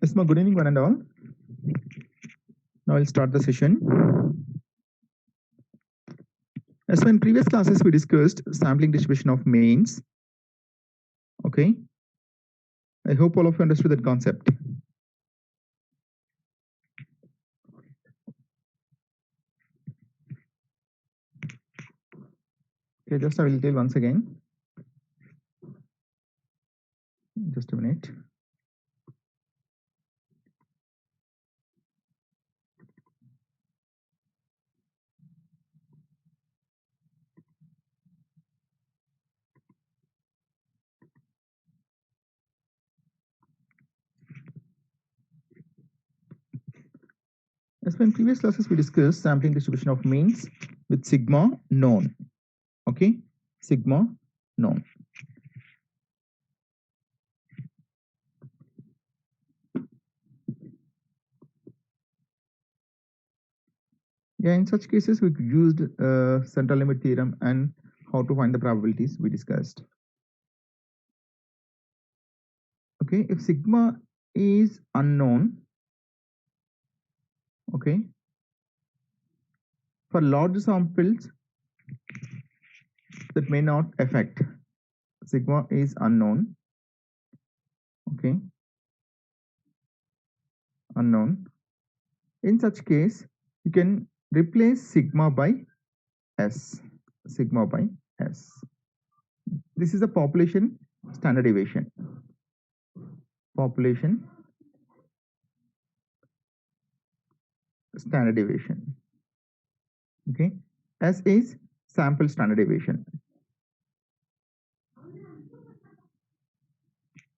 Yes, good evening, one and all. Now I'll start the session. As in previous classes, we discussed sampling distribution of mains. Okay. I hope all of you understood that concept. Okay, just I will tell once again. Just a minute. As in previous classes, we discussed sampling distribution of means with sigma known. Okay, sigma known. Yeah, in such cases, we used central limit theorem and how to find the probabilities we discussed. Okay, if sigma is unknown, okay, for large samples that may not affect, sigma is unknown, okay, unknown. In such case, you can replace sigma by s, sigma by s. This is a population standard deviation. Population standard deviation. Okay, s is sample standard deviation.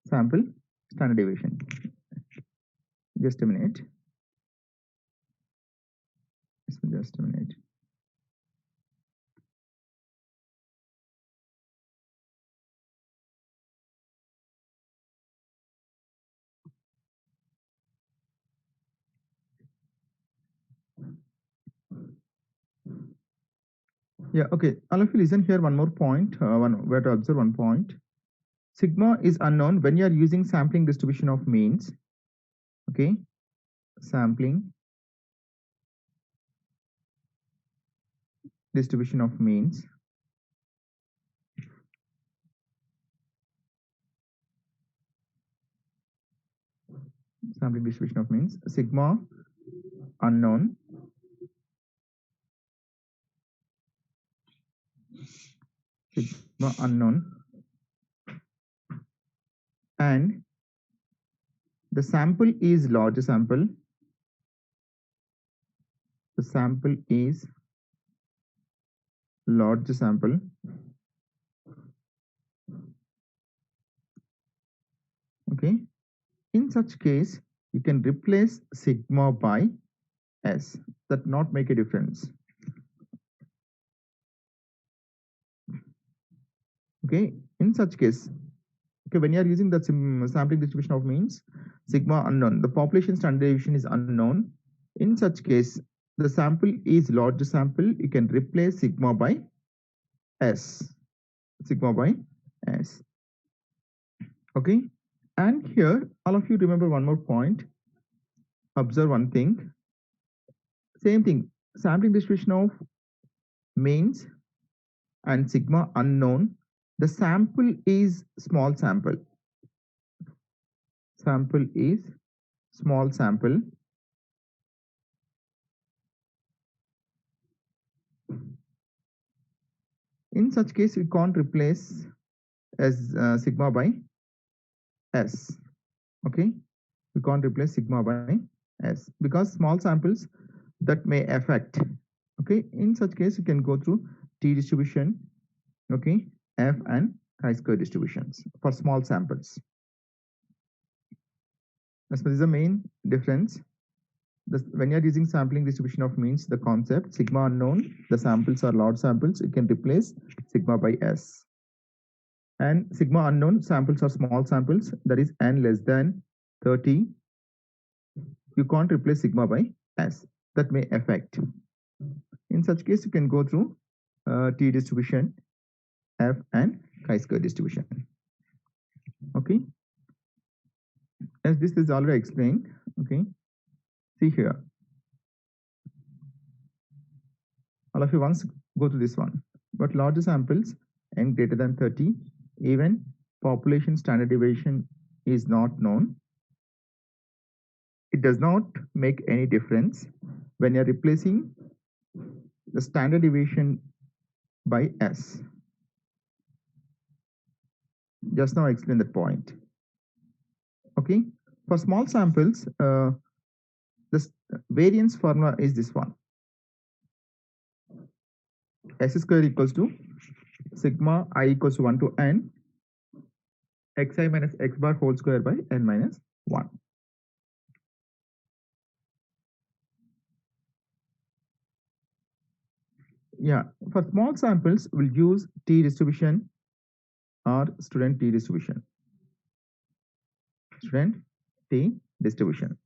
Sample standard deviation. Just a minute. Just a minute. Yeah, okay. All of you listen here. One more point. Where to observe one point. Sigma is unknown when you are using sampling distribution of means. Okay, sampling distribution of means. Sampling distribution of means. Sigma unknown. Sigma unknown. And the sample is large sample. The sample is large sample. Okay. In such case, you can replace sigma by s. That not make a difference. Okay. In such case, okay, when you are using the sampling distribution of means, sigma unknown, the population standard deviation is unknown. In such case, the sample is large sample, you can replace sigma by s. Sigma by s. Okay. And here, all of you remember one more point. Observe one thing. Same thing. Sampling distribution of means and sigma unknown. The sample is small sample. Sample is small sample. In such case, we can't replace as sigma by s. Okay, we can't replace sigma by s because small samples that may affect. Okay, in such case, you can go through t distribution. Okay, f and chi-square distributions for small samples. This is the main difference. When you are using sampling distribution of means, the concept sigma unknown, the samples are large samples, you can replace sigma by s. And sigma unknown, samples are small samples, that is n less than 30. You can't replace sigma by s. That may affect. In such case, you can go through t distribution, f and chi-square distribution. Okay. as this is already explained. Okay, see here, all of you once go to this one. But larger samples n greater than 30, even population standard deviation is not known. It does not make any difference when you're replacing the standard deviation by S. Just now I explained that point. Okay, for small samples, this variance formula is this one. S square equals to sigma I equals to 1 to n xi minus x bar whole square by n minus 1. Yeah, for small samples, we'll use t distribution or student t distribution. Student t distribution.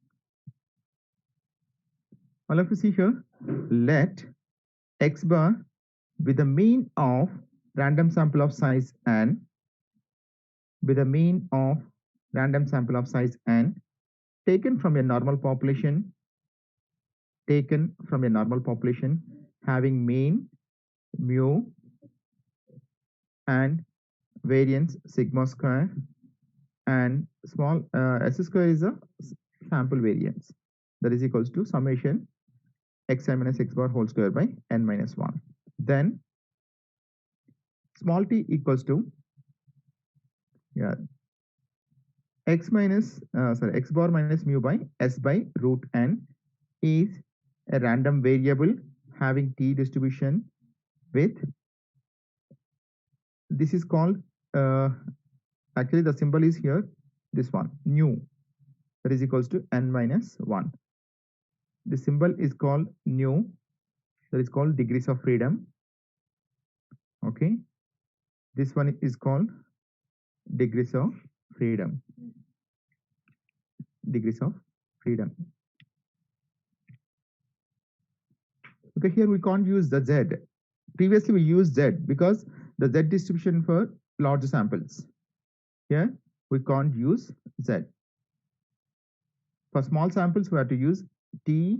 All of you see here, let x bar be the mean of random sample of size n, be the mean of random sample of size n taken from a normal population, having mean mu and variance sigma square, and small s square is a sample variance, that is equals to summation xi minus x bar whole square by n minus 1. Then small t equals to x bar minus mu by s by root n is a random variable having t distribution with, this is called actually the symbol is here, this one nu, that is equals to n minus 1. The symbol is called nu, that is called degrees of freedom. Okay, this one is called degrees of freedom. Degrees of freedom. Okay, here we can't use the z. Previously we used z because the z distribution for large samples. Here we can't use z. For small samples we have to use t,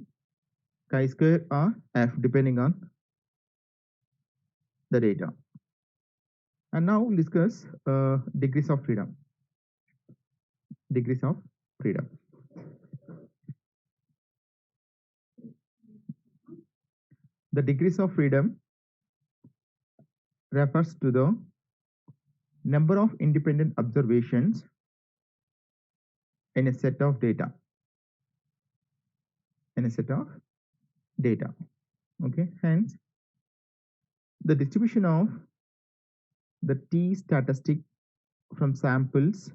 chi-square or f depending on the data. And now we'll discuss degrees of freedom. Degrees of freedom. The degrees of freedom refers to the number of independent observations in a set of data. Okay, hence the distribution of the t statistic from samples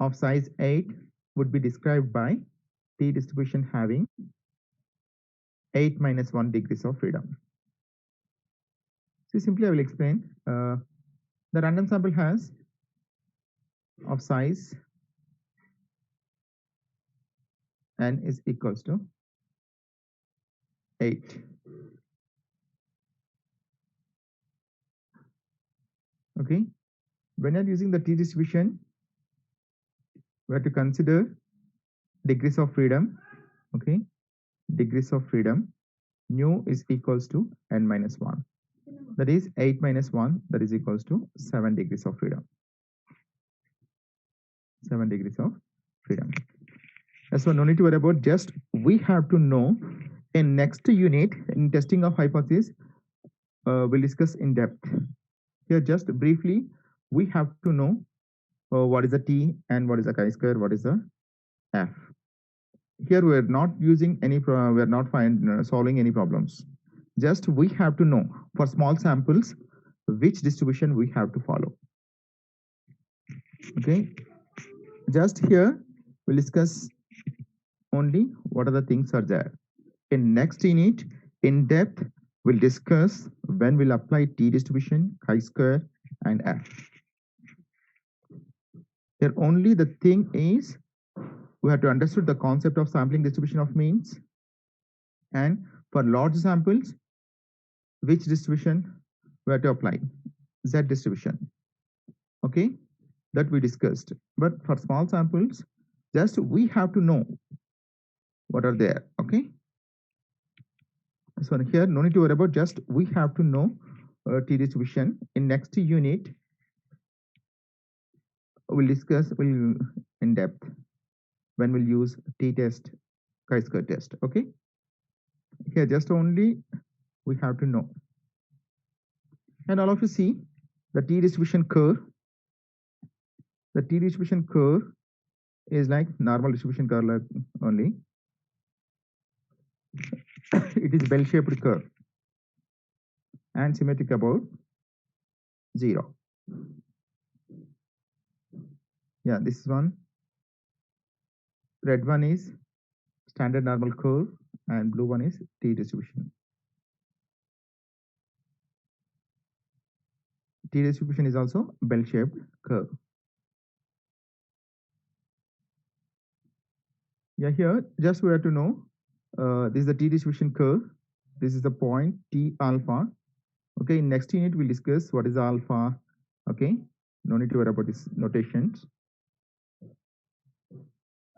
of size 8 would be described by t distribution having 8 minus 1 degrees of freedom. So simply I will explain. The random sample has of size n is equals to 8. Okay, when you're using the t distribution, we have to consider degrees of freedom. Okay, degrees of freedom, nu is equals to n minus 1. That is 8 minus 1, that is equals to 7 degrees of freedom. 7 degrees of freedom. So no need to worry about, just we have to know in next unit in testing of hypothesis, we'll discuss in depth. Here just briefly we have to know what is the t and what is the chi-square, what is the f. Here we are not using any we are not solving any problems. Just we have to know for small samples which distribution we have to follow. Okay, just here we'll discuss only what are the things are there. In next unit in depth we'll discuss when we'll apply t distribution, chi-square and f. Here only the thing is we have to understand the concept of sampling distribution of means, and for large samples which distribution we have to apply, z distribution. Okay, that we discussed. But for small samples, just we have to know what are there. Okay. So here, no need to worry about, just we have to know t distribution. In next unit, we'll discuss in depth when we'll use t-test, chi-square test. Okay. Here, just only we have to know. And all of you see the t distribution curve. The t distribution curve is like normal distribution curve like only. It is bell-shaped curve and symmetric about 0. Yeah, this is one. Red one is standard normal curve and blue one is t distribution. T distribution is also bell-shaped curve. Yeah, here just we have to know this is the t distribution curve. This is the point t alpha. Okay, in next unit we'll discuss what is alpha. Okay, no need to worry about these notations.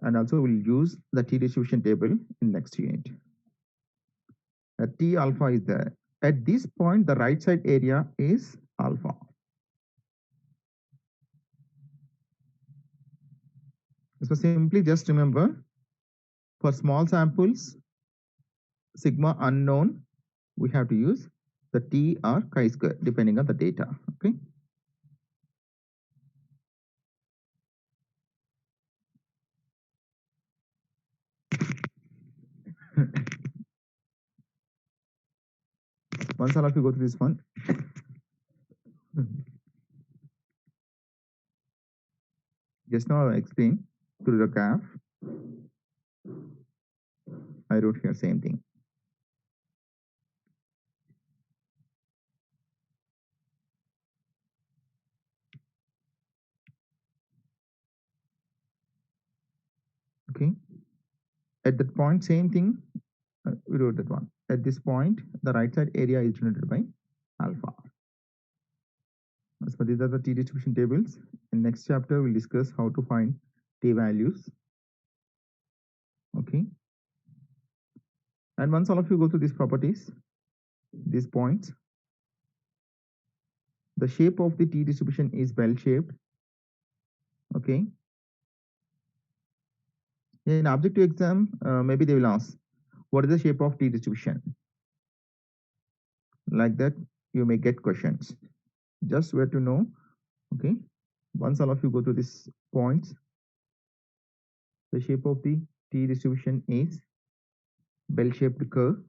And also we'll use the t distribution table in next unit. T alpha is there. At this point, the right side area is alpha. So simply just remember, for small samples, sigma unknown, we have to use the t or chi-square depending on the data. Okay. Once all of you go through this one, just now I explain through the graph. I wrote here same thing. Okay. At that point, same thing, we wrote that one. At this point, the right side area is denoted by alpha. So these are the t distribution tables. In next chapter, we'll discuss how to find t values. Okay. And once all of you go through these properties, these points, the shape of the t distribution is bell-shaped. Okay. In objective exam, maybe they will ask, what is the shape of t distribution? Like that, you may get questions. Just where to know. Okay. Once all of you go to these points, the shape of the t distribution is bell-shaped curve.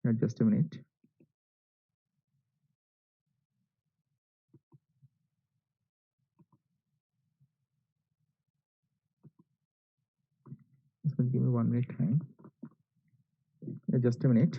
Now, just a minute. Just give me 1 minute time. Just a minute.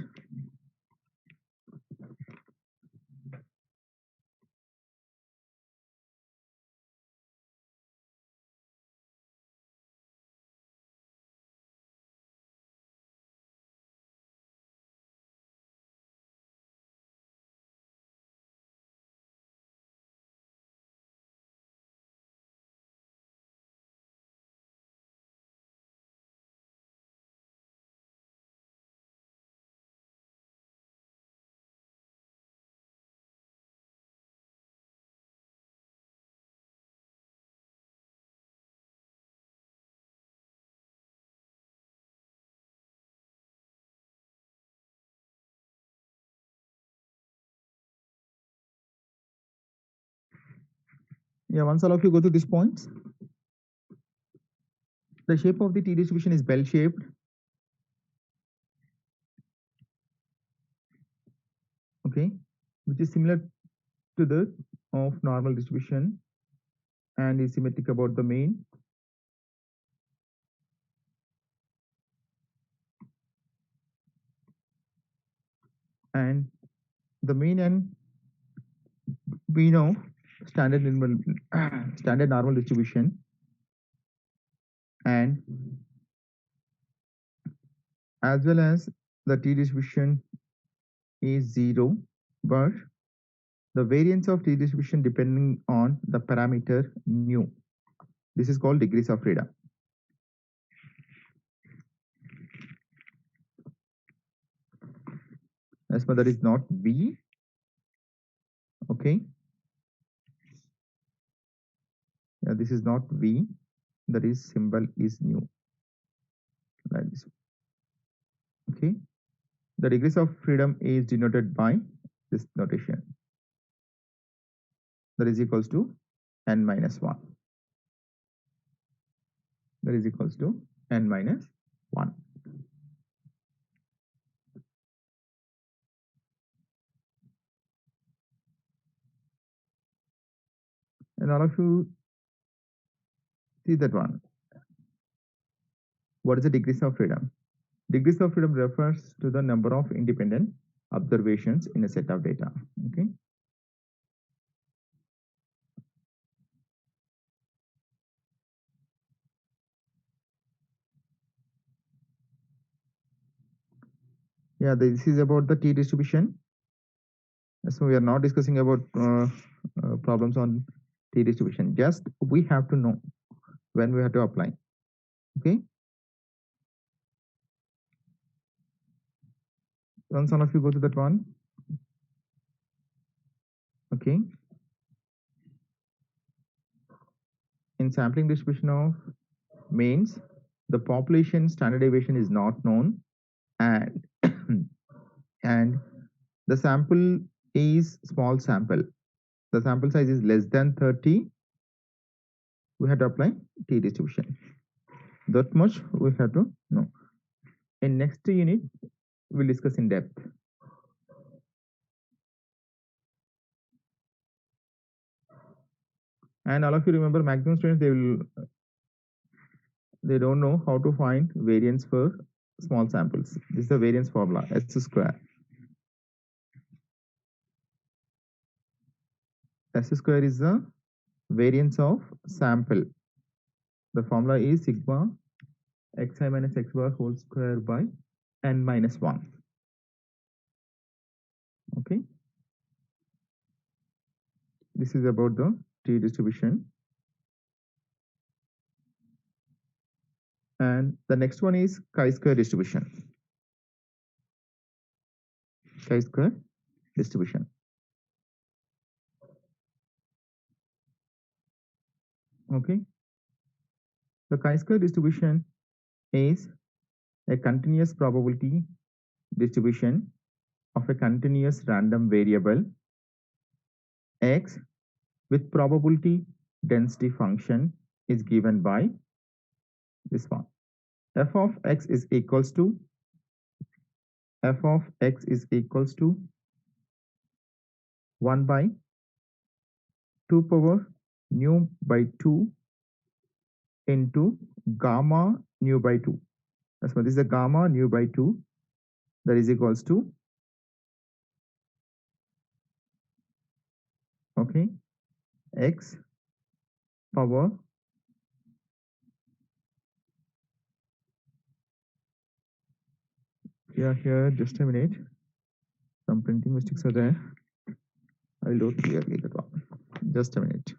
Yeah, once all of you go to these points, the shape of the t distribution is bell-shaped. Okay, which is similar to the of normal distribution and is symmetric about the mean. And the mean, and we know standard standard normal distribution, and as well as the t distribution is 0, but the variance of t distribution depending on the parameter nu. This is called degrees of freedom. As per that is not V. Okay. Yeah, this is not V. That is symbol is nu. Like this. Okay. The degrees of freedom is denoted by this notation. That is equals to n minus 1. That is equals to n minus 1. And all of you see that one. What is the degrees of freedom? Degrees of freedom refers to the number of independent observations in a set of data. Okay. Yeah, this is about the t distribution. So we are not discussing about problems on t distribution. Just we have to know when we have to apply. Okay. Once all of you go to that one. Okay. In sampling distribution of means, the population standard deviation is not known, and and the sample is small sample. The sample size is less than 30. We have to apply t distribution. That much we have to know. In next unit, we'll discuss in depth. And all of you remember, maximum students they don't know how to find variance for small samples. This is the variance formula, S square. S square is the variance of sample. The formula is sigma xi minus x bar whole square by n minus 1. Okay. This is about the t distribution. And the next one is chi-square distribution. Chi-square distribution. Okay. The chi-square distribution is a continuous probability distribution of a continuous random variable x with probability density function is given by this one. F of x is equals to 1 by 2 power nu by 2 into gamma nu by 2. That's what this is a gamma nu by 2, that is equals to, okay, x power here just a minute, some printing mistakes are there. I'll do it clearly that one. Just a minute.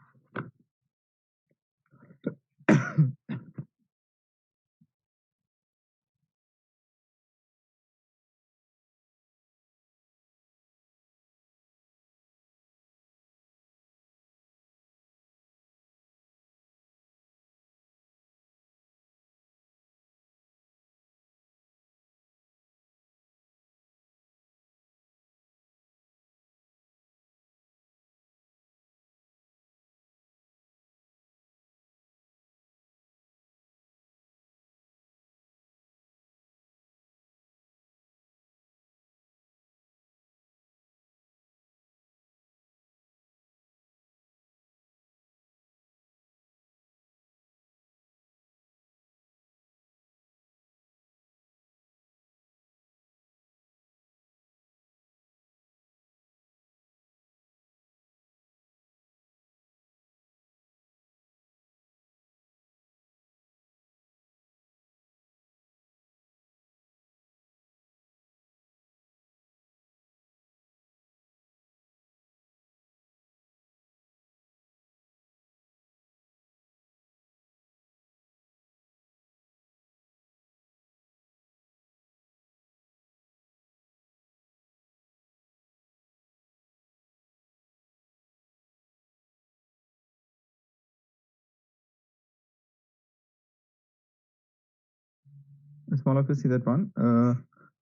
Small of you see that one.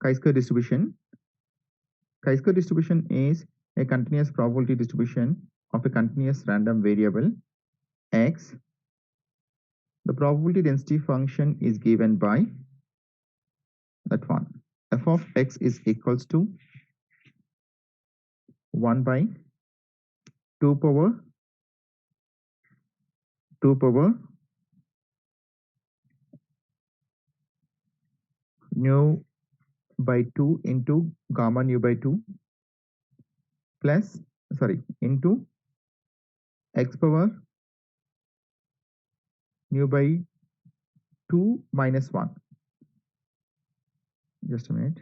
Chi-square distribution. Chi-square distribution is a continuous probability distribution of a continuous random variable x. The probability density function is given by that one. F of x is equals to 1 by 2 power nu by 2 into gamma nu by 2 plus into x power nu by 2 minus 1. Just a minute.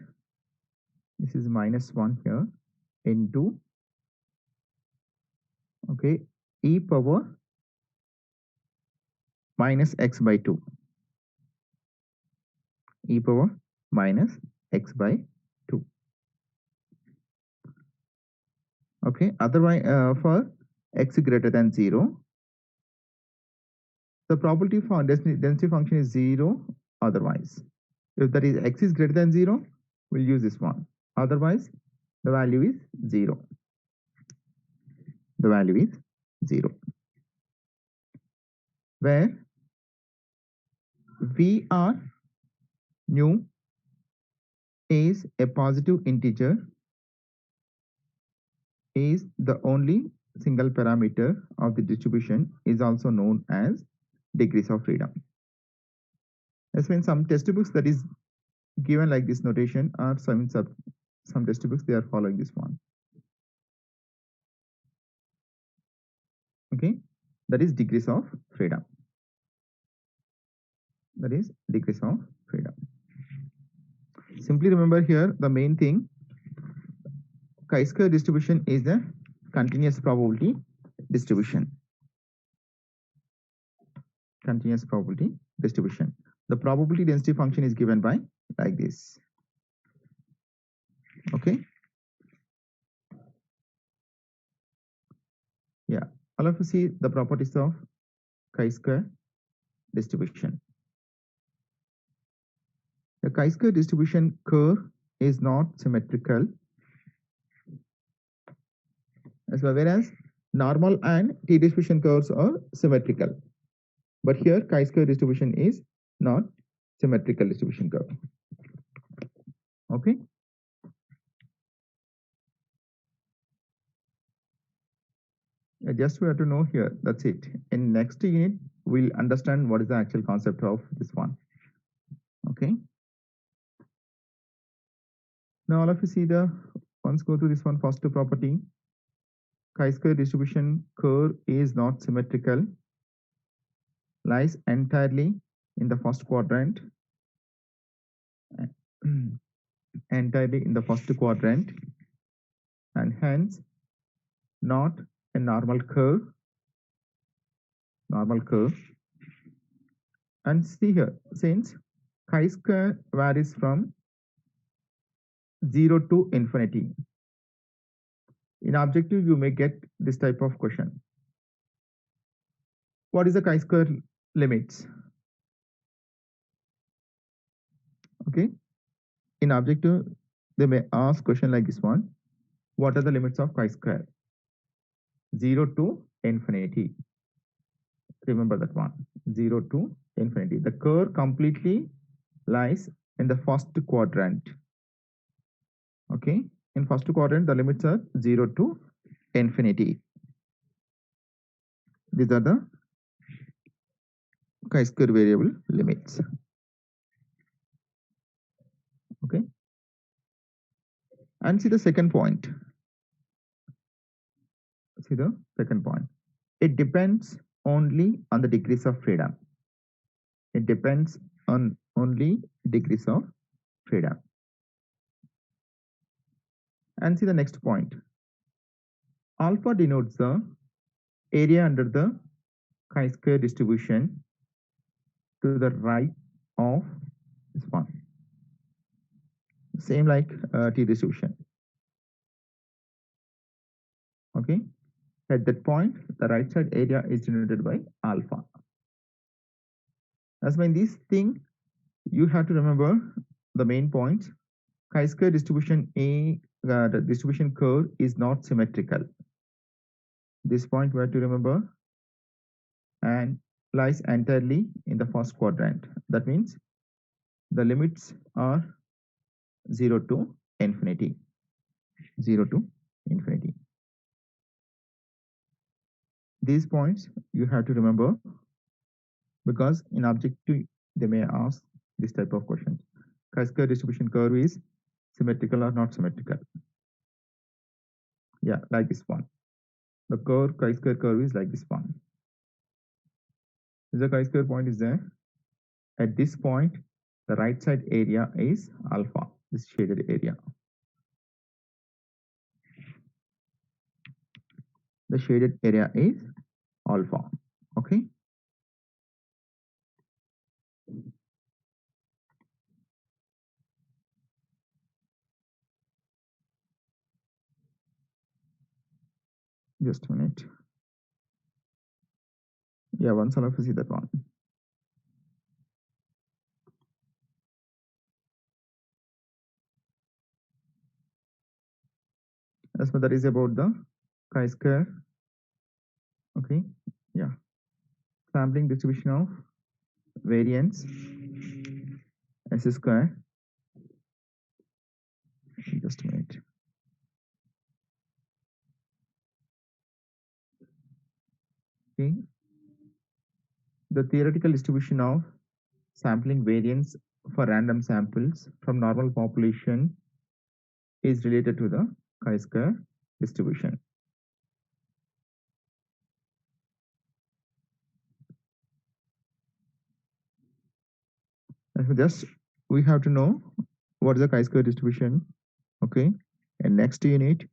This is minus 1 here into e power minus x by 2. E power minus x by 2. Otherwise, for x greater than 0, the probability for density function is 0. Otherwise, if that is x is greater than 0, we'll use this one. Otherwise, the value is 0. The value is 0. Where Vr nu is a positive integer, is the only single parameter of the distribution, is also known as degrees of freedom. That's when some textbooks that is given like this notation, or some textbooks they are following this one. That is degrees of freedom. That is degrees of freedom. Simply remember here the main thing, chi-square distribution is the continuous probability distribution. Continuous probability distribution. The probability density function is given by like this. Yeah, all of you see the properties of chi-square distribution. The chi-square distribution curve is not symmetrical, as well, whereas normal and t-distribution curves are symmetrical. But here chi-square distribution is not symmetrical distribution curve. Just we have to know here. That's it. In next unit, we'll understand what is the actual concept of this one. Now all of you see once go through this one. First property, chi-square distribution curve is not symmetrical, lies entirely in the first quadrant. Entirely in the first quadrant, and hence not a normal curve. And see here, since chi-square varies from 0 to infinity, in objective you may get this type of question. What is the chi-square limits? In objective they may ask question like this one. What are the limits of chi-square? 0 to infinity. Remember that one. 0 to infinity. The curve completely lies in the first quadrant. In first quadrant the limits are 0 to infinity. These are the chi-square variable limits. And see the second point. It depends only on the degrees of freedom. It depends on only degrees of freedom. And see the next point. Alpha denotes the area under the chi-square distribution to the right of this one. Same like t distribution. At that point, the right side area is denoted by alpha. That's when this thing You have to remember the main points. Chi-square distribution A, the distribution curve is not symmetrical. This point we have to remember, and lies entirely in the first quadrant. That means the limits are 0 to infinity. 0 to infinity. These points you have to remember, because in objective they may ask this type of questions. Chi-square distribution curve is symmetrical or not symmetrical? Yeah, like this one. The curve chi-square curve is like this one. The chi-square point is there. At this point, the right side area is alpha, this shaded area. The shaded area is alpha. Okay. Just a minute. Yeah, once I'll have to see that one. So that is about the chi-square. Okay. Yeah. Sampling distribution of variance S square. Just a minute. Okay. The theoretical distribution of sampling variance for random samples from normal population is related to the chi-square distribution. And just we have to know what is the chi-square distribution. Okay. And next unit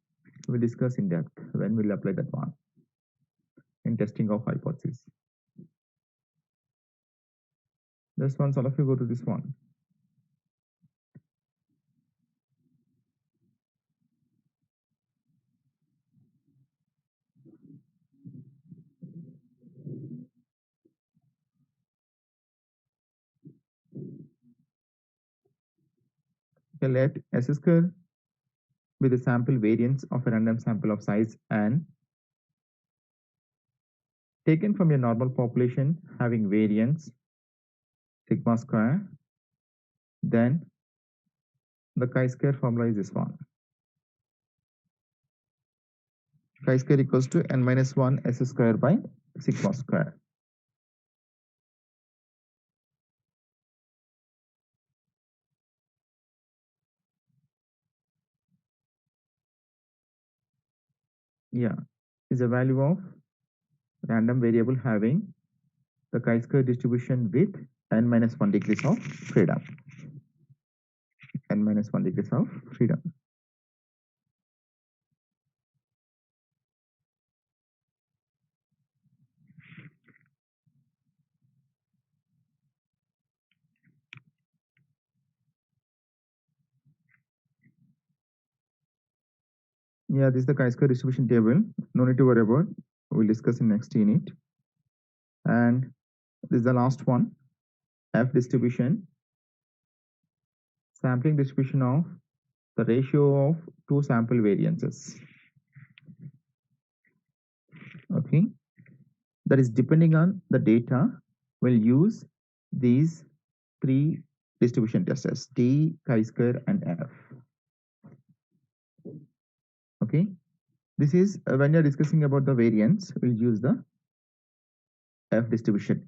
we'll discuss in depth when we'll apply that one in testing of hypothesis. Just once all of you go to this one. Okay, let S square be the sample variance of a random sample of size n taken from a normal population having variance sigma square. Then the chi-square formula is this one. Chi-square equals to n minus 1 S square by sigma square. Yeah, is a value of random variable having the chi-square distribution with n minus 1 degrees of freedom. N minus 1 degrees of freedom. Yeah, this is the chi-square distribution table. No need to worry about. We'll discuss in next unit. And this is the last one. F distribution. Sampling distribution of the ratio of two sample variances. Okay. That is depending on the data. We'll use these three distribution tests: T, chi-square, and F. Okay. This is when you're discussing about the variance, we'll use the F distribution.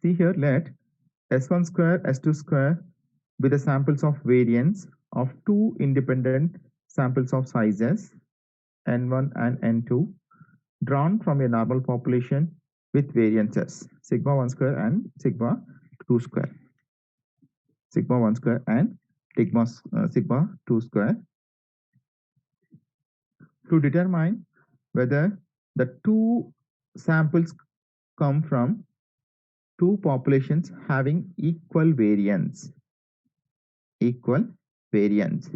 See here, let S1 square, S2 square be the samples of variance of two independent samples of sizes N1 and N2 drawn from a normal population with variances sigma 1 square and sigma 2 square. Sigma 1 square and sigma 2 square to determine whether the two samples come from two populations having equal variance. Equal variance.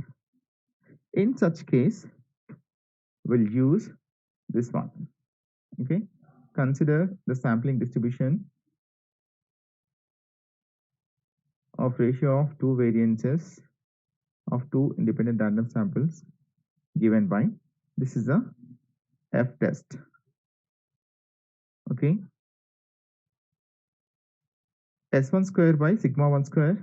In such case, we'll use this one. Okay. Consider the sampling distribution of ratio of two variances of two independent random samples given by, this is a F test. Okay, S1 square by sigma 1 square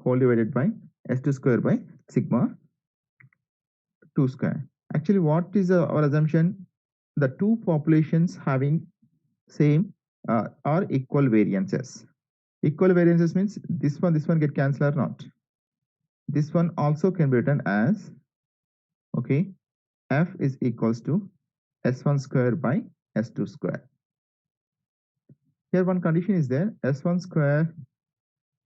whole divided by S2 square by sigma 2 square. Actually, what is our assumption? The two populations having same or equal variances. Equal variances means this one get cancelled or not. This one also can be written as, okay, F is equals to S1 square by S2 square. Here one condition is there, S1 square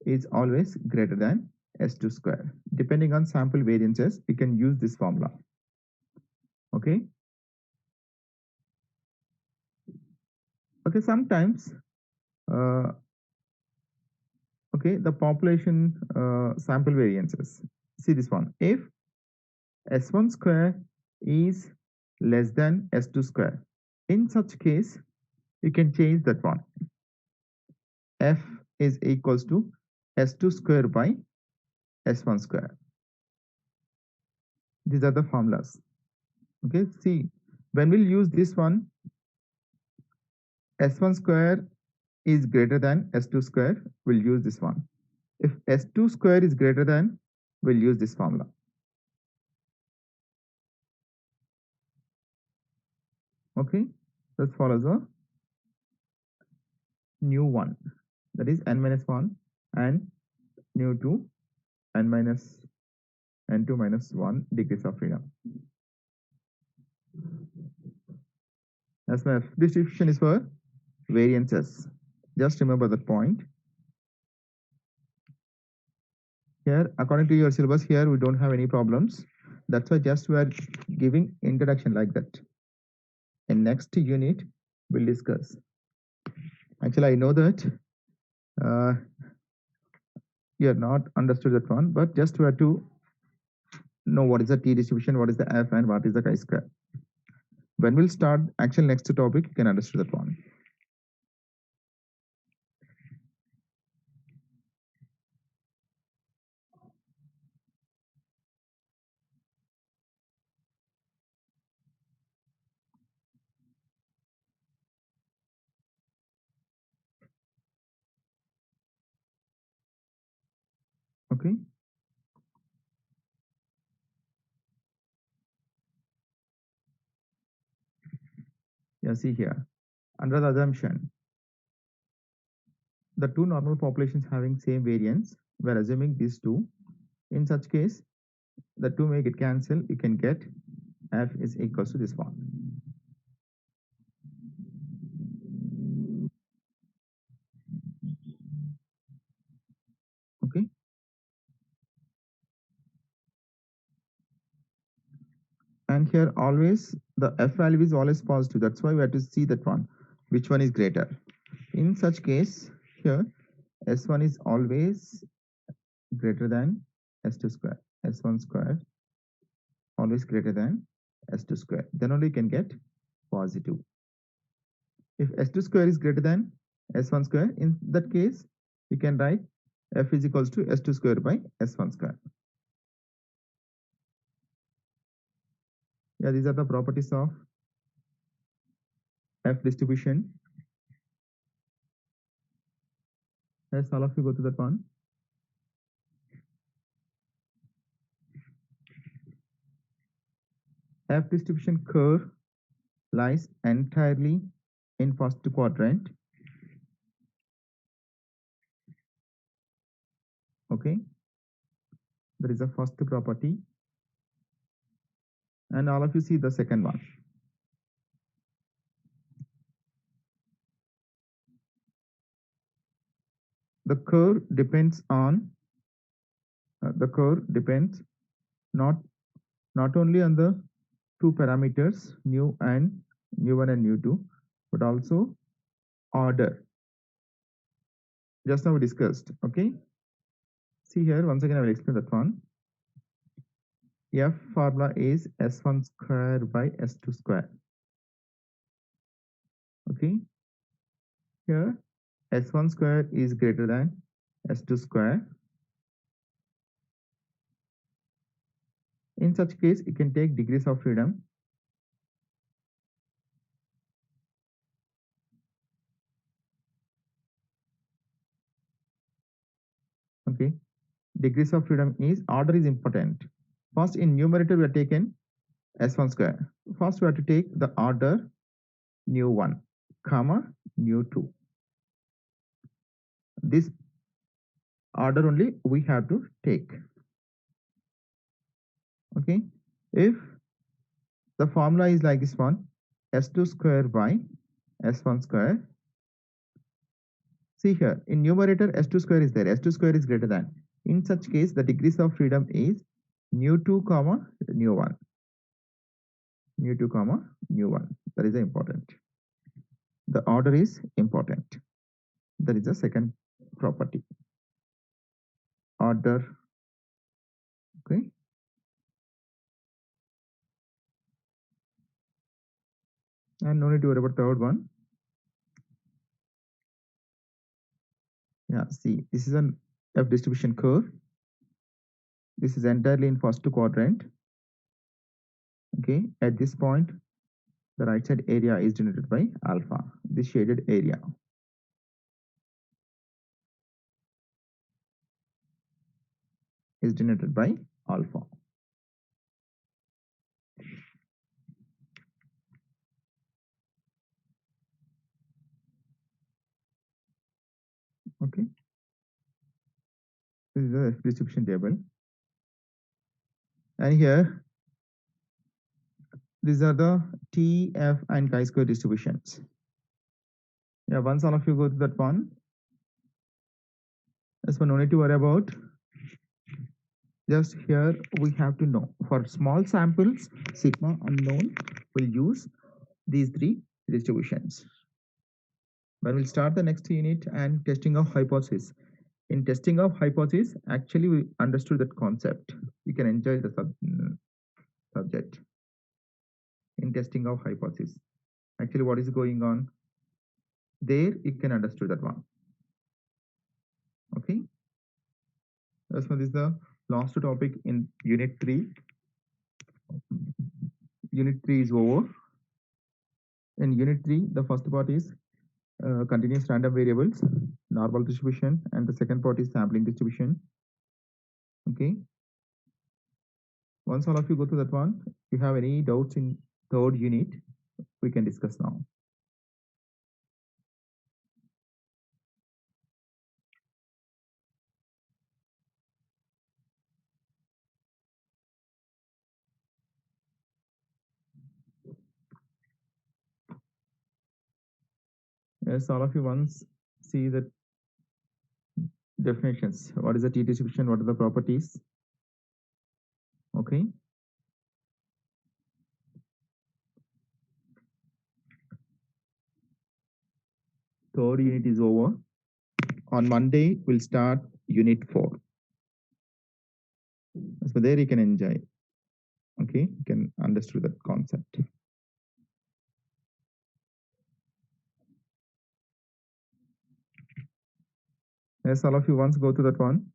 is always greater than S2 square. Depending on sample variances, we can use this formula. Okay. Okay, sometimes okay, the population sample variances. See this one. If S1 square is less than S2 square, in such case, you can change that one. F is equals to S2 square by S1 square. These are the formulas. Okay, see, when we'll use this one, S1 square is greater than S2 square, we'll use this one. If S2 square is greater than, we'll use this formula. Okay, let's follow the new one, that is n minus 1 and new 2 n minus n2 minus 1 degrees of freedom. As my distribution is for variances. Just remember that point. Here, according to your syllabus, here we don't have any problems. That's why just we are giving introduction like that. In next unit, we'll discuss. Actually, I know that you have not understood that one, but just we have to know what is the T distribution, what is the F, and what is the chi-square. When we'll start actual next topic, you can understand that one. Okay. Yeah, see here. Under the assumption, the two normal populations having same variance, we're assuming these two. In such case, the two may get cancelled. You can get F is equals to this one. Okay. And here always the F value is always positive. That's why we have to see that one, which one is greater. In such case, here S1 is always greater than S2 square. S1 square always greater than S2 square. Then only you can get positive. If S2 square is greater than S1 square, in that case, you can write F is equals to S2 square by S1 square. Yeah, these are the properties of F distribution. Yes, all of you go to that one. F distribution curve lies entirely in first quadrant. Okay, that is the first property. And all of you see the second one. The curve depends not only on the two parameters nu1 and nu2, but also order. Just now we discussed. Okay, see here once again I will explain that one. F formula is S1 square by S2 square. Okay, here S1 square is greater than S2 square. In such case, you can take degrees of freedom. Okay, degrees of freedom is order is important. First, in numerator, we are taken S1 square. First, we have to take the order nu1, comma nu2. This order only we have to take. Okay, if the formula is like this one, S2 square by S1 square. See here, in numerator, S2 square is there. S2 square is greater than. In such case, the degrees of freedom is nu2 comma nu1. Nu2 comma nu1. That is important. The order is important. That is the second property. Order. Okay. And no need to worry about third one. Yeah, see, this is an F distribution curve. This is entirely in first quadrant. Okay, at this point, the right side area is denoted by alpha, this shaded area. Is denoted by alpha. Okay, this is the F distribution table. And here, these are the T, F, and chi-square distributions. Yeah, once all of you go to that one, that's one no need to worry about. Just here we have to know for small samples, sigma unknown, we'll use these three distributions. But we'll start the next unit and testing of hypothesis. In testing of hypothesis, actually we understood that concept. You can enjoy the subject in testing of hypothesis. Actually, what is going on there, you can understand that one. Okay, this one is the last topic in unit 3. Unit 3 is over. In unit 3, the first part is continuous random variables, normal distribution, and the second part is sampling distribution. Okay, once all of you go to that one, if you have any doubts in third unit, we can discuss now. Yes, all of you once see the definitions. What is the T distribution? What are the properties? Okay. Third unit is over. On Monday, we'll start unit 4. So there you can enjoy. Okay, you can understand that concept. Yes, all of you once go to that one.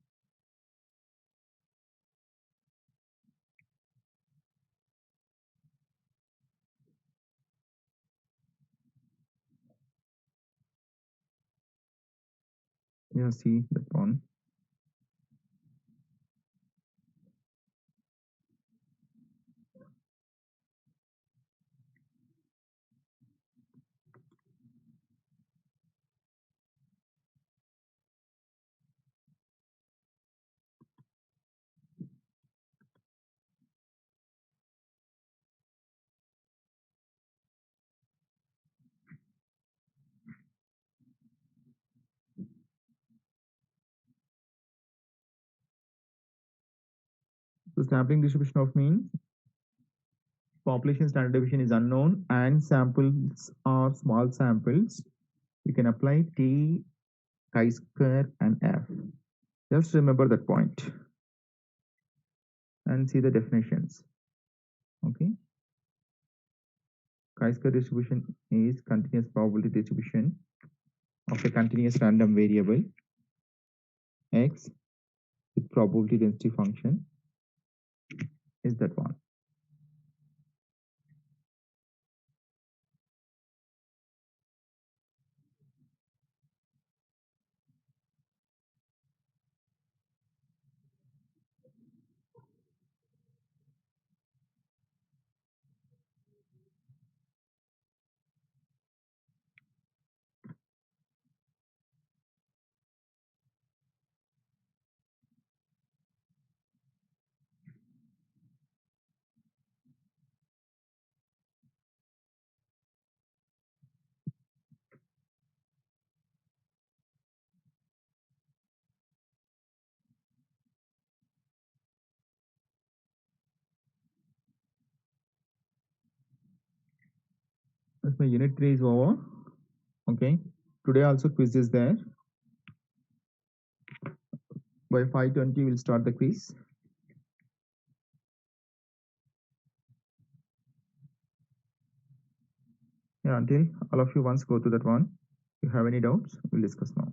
Yeah, see that one. So sampling distribution of mean, population standard deviation is unknown and samples are small samples. You can apply T, chi-square, and F. Just remember that point and see the definitions. Okay. Chi-square distribution is continuous probability distribution of a continuous random variable. X with probability density function is that one. That's my unit 3 is over. Okay. Today also quiz is there. By 5:20 we'll start the quiz. Yeah, until all of you once go to that one. If you have any doubts, we'll discuss now.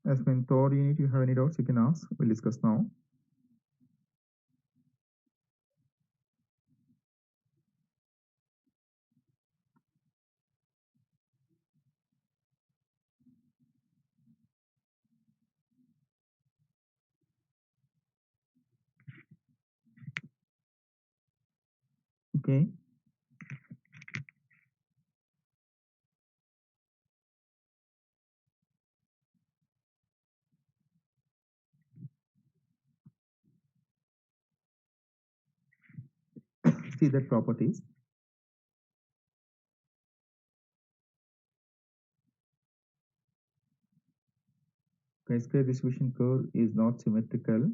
As my third unit, you have any doubts, you can ask. We'll discuss now. Okay. See that properties. Chi-square distribution curve is not symmetrical.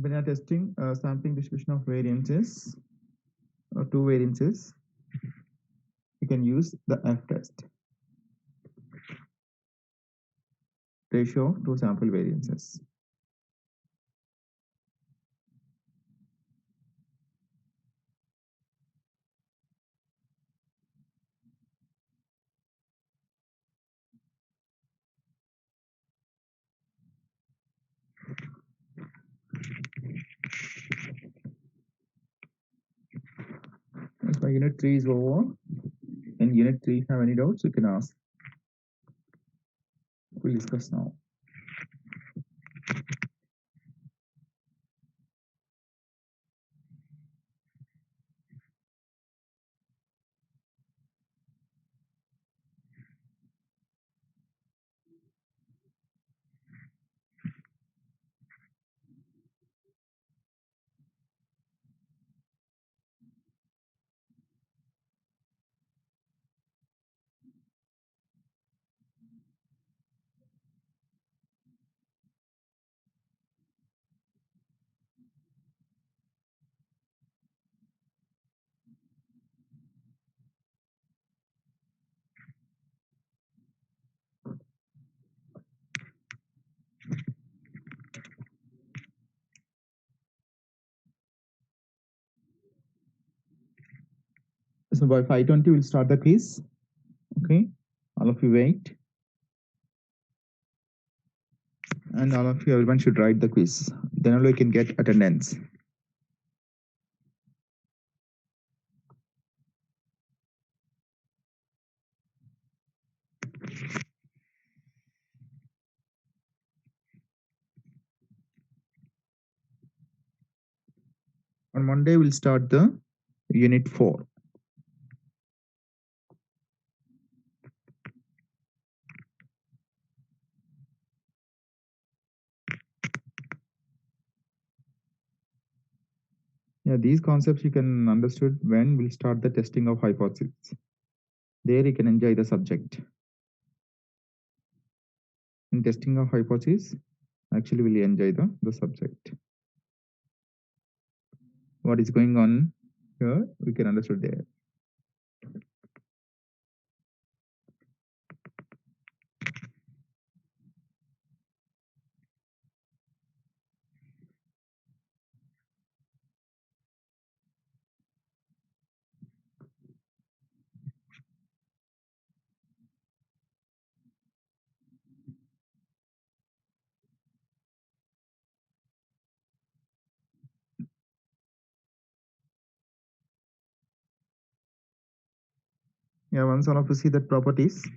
When you're testing sampling distribution of variances or two variances, you can use the F test, ratio to sample variances. If my unit 3 is over, and unit 3 have any doubts, you can ask. We'll discuss now. So by 5:20 we'll start the quiz. Okay, all of you wait, and all of you, everyone should write the quiz. Then only we can get attendance. On Monday we'll start the unit 4. Yeah, these concepts you can understood when we'll start the testing of hypothesis. There you can enjoy the subject. In testing of hypothesis, actually we'll enjoy the subject. What is going on here, we can understood there. Yeah, once all of you see that properties,